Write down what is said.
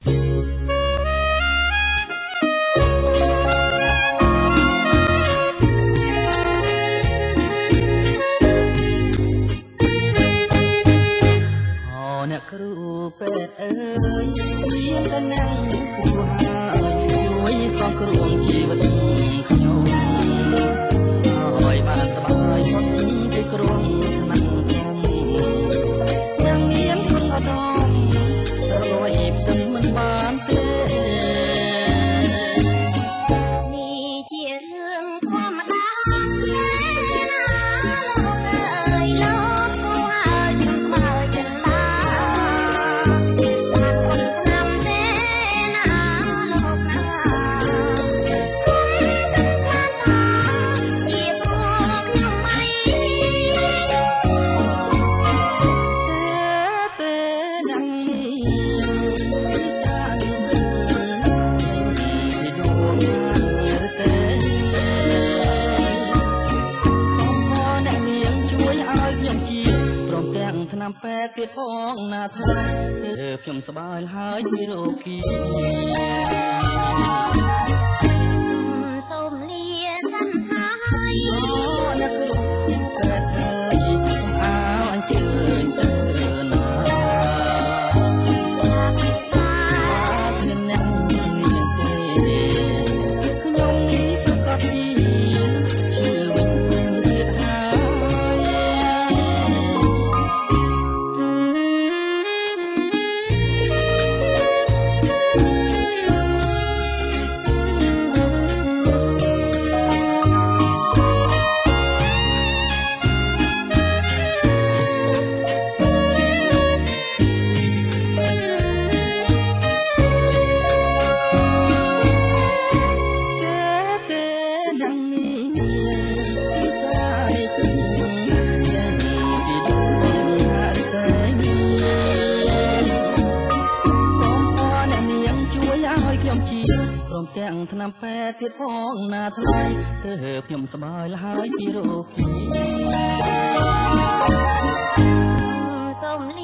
អ្នកគ្រូពេទ្យអើយមានតែអ្នកគ្រូហើយជួយសងគ្រោះជីវិតខ្ញុំឲ្យបានសប្បាយផុតពីគ្រោះថ្នាក់ខ្ញុំយ៉ាងមានគុណឧត្តមទៅលួយផ្ទឹមមិនបានទេនេះជារឿងធម្មតាលោកអើយលោកគួរឲ្យយើងស្មើចិនឡាឆ្នាំពេទ្យទៀតផងណាថាខ្ញុំសប្បាយហើយពីរោគីសូមលាសិនហើយអ្នកគ្រូពេទ្យអើយខ្ញុំអើអញ្ជើញទៅណាខ្ញុំអ្នកមានទេខ្ញុំនេះប្រកាសទីជឿវិញទៀតហើយព្រមទាំងថ្នាំពេទ្យទៀតផងណាថ្លៃទើបខ្ញុំសប្បាយហើយពីរោគីសូមលា